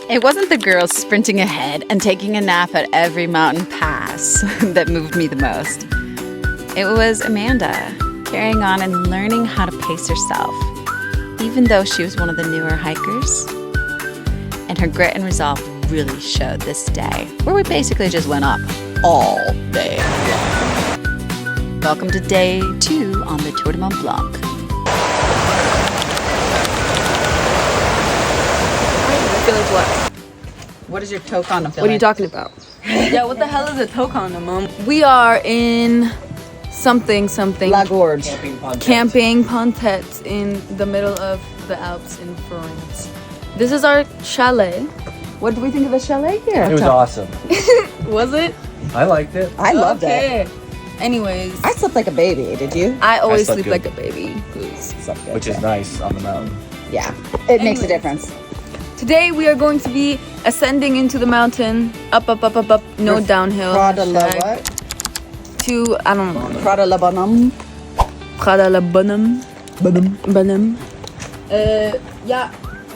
It wasn't the girls sprinting ahead and taking a nap at every mountain pass that moved me the most. It was Amanda carrying on and learning how to pace herself, even though she was one of the newer hikers. And her grit and resolve really showed this day, where we basically just went up all day long. Welcome to day 2 on the Tour du Mont Blanc. Village what? What is your toque on a village? What are you talking about? Yeah, what the hell is a toque on a mom? We are in something. La Gorge. Camping Pontet in the middle of the Alps in France. This is our chalet. What do we think of the chalet here? It was awesome. Was it? I liked it. I loved it. Anyways. I slept like a baby, did you? I always slept sleep good. like a baby. Which is nice on the mountain. Yeah, it makes a difference. Today we are going to be ascending into the mountain. Up, no downhill. Croix de what? To, I don't know. Croix de Bonhomme. Croix de Bonhomme. Bonhomme. Yeah,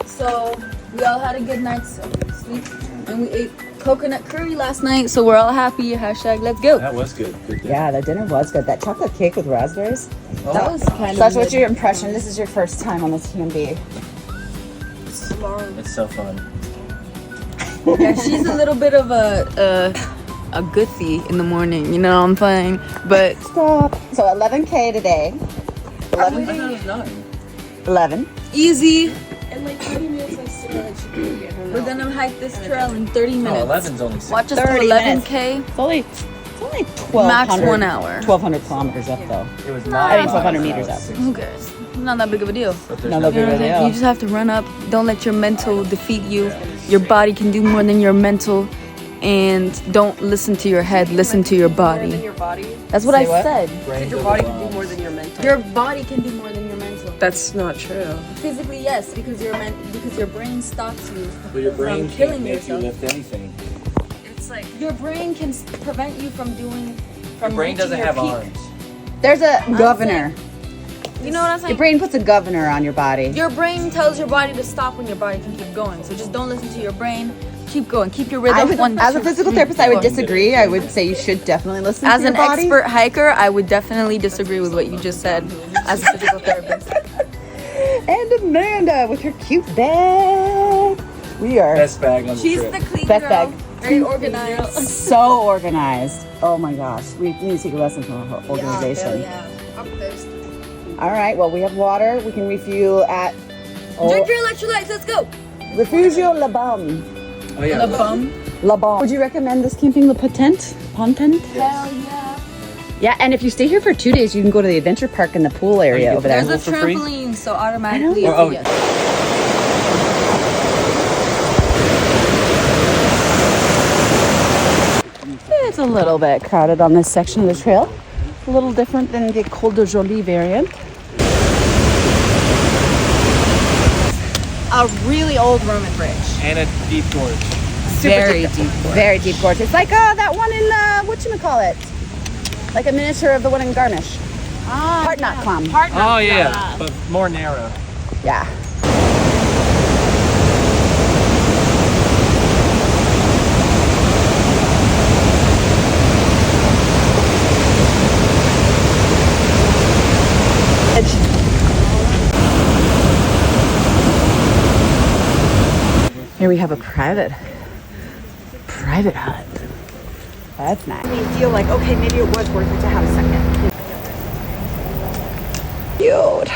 so we all had a good night's sleep. And we ate coconut curry last night, so we're all happy. Hashtag let's go. That was good. Good dinner. Yeah, the dinner was good. That chocolate cake with raspberries. Oh. That was kind So of that's what's your impression? This is your first time on this TMB. It's so fun. Yeah, she's a little bit of a goothy in the morning, you know what I'm saying? But Stop. So 11K today. 11. I thought it was 9. 11. easy. In like 30 minutes, I still like should be at home. We're gonna hike this trail in 30 minutes. 11's only 6. Watch us do 30 11K. It's only 1,200. Max 1 hour. 1,200 kilometers up though. It was I mean, 9. 1,200 meters up. Who cares? Not that big of a deal. But there's Not no that big of a deal. You just have to run up. Don't let your mental defeat you. Your body can do more than your mental. And don't listen to your head. Listen to your More body. than your body. That's what Say I what? said. brain Your goes body wrong. can do more than your mental. Your body can do more than your mental. That's not true. Physically, yes, because your brain stops you But your brain from can't killing make yourself. you lift anything. It's like your brain can prevent you from doing. Your brain doesn't have arms. There's a governor. You know what I'm saying? Your brain puts a governor on your body. Your brain tells your body to stop when your body can keep going. So just don't listen to your brain. Keep going. Keep your rhythm. As a physical therapist, I would disagree. I would say you should definitely listen As to your an body. expert hiker, I would definitely disagree with what you just said. As a physical therapist. And Amanda with her cute bag. We are Best bag on the She's trip. the clean Best girl. bag. Very organized. so organized. Oh my gosh. We need to take a lesson from her organization. I'm thirsty. All right. Well, we have water. We can refuel at Drink your electrolytes. Let's go. Refuge Balme. Oh yeah. The bum. La Balme. Would you recommend this camping, Le Pontet? Pontet? Hell yeah. Yeah, and if you stay here for 2 days, you can go to the adventure park in the pool area get over there. There's a for free? trampoline, so automatically. I know. Oh, yes. It's a little bit crowded on this section of the trail. A little different than the Col de Bonhomme variant. A really old Roman bridge. And a deep gorge. Very deep. Very deep gorge. It's like that one in, whatchamacallit? Like a miniature of the one in Garmisch. Hartnott. Oh yeah, but more narrow. Yeah. Here we have a private hut. That's nice. You feel like, okay, maybe it was worth it to have a second. Cute.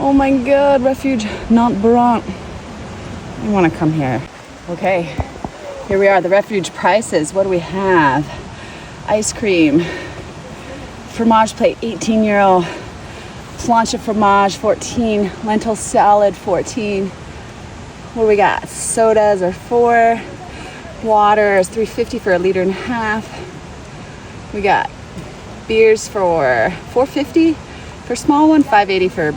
Oh my God, Refuge Nant Borrant. I want to come here. Okay, here we are, the Refuge prices. What do we have? Ice cream, fromage plate, 18 euro. Planche fromage, 14. Lentil salad, 14. What do we got? Sodas are 4. Water is 3.50 for a liter and a half. We got beers for 4.50 for a small one, 5.80 for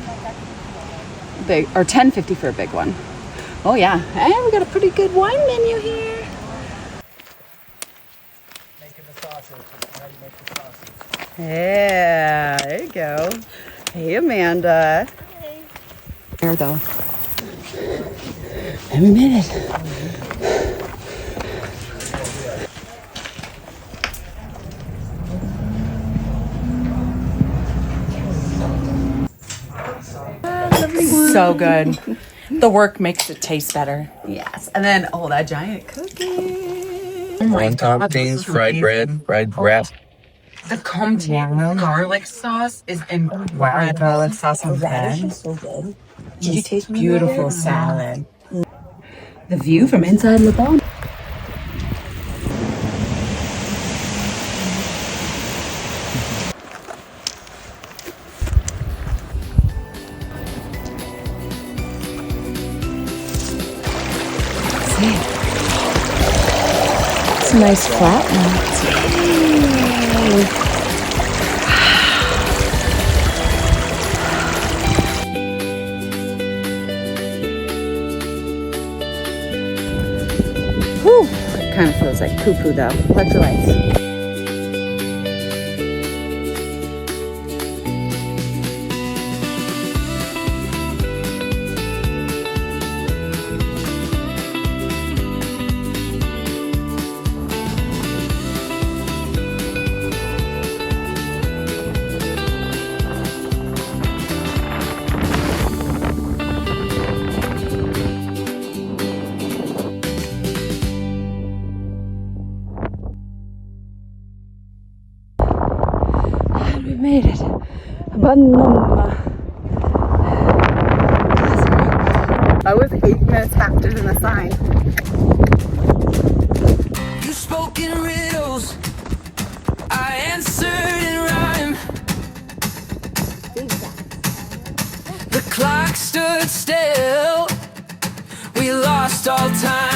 big, or 10.50 for a big one. Oh yeah, and we got a pretty good wine menu here. Making the sausage. How you make the sausage. Yeah, there you go. Hey Amanda. Hey. There though. And we made it. So good. The work makes it taste better. Yes. And then, oh, that giant cookie. On top things, fried bread, fried wrap. The Pontet garlic sauce is incredible. Garlic sauce on bread. So good. Did you taste beautiful salad? The view from inside Le Bon. It's a nice flat one. Whew. It kind of feels like poo-poo though. Electrolytes. We made it. Bonhomme. I was 8 minutes faster than the sign. You spoke in riddles, I answered in rhyme. The clock stood still, we lost all time.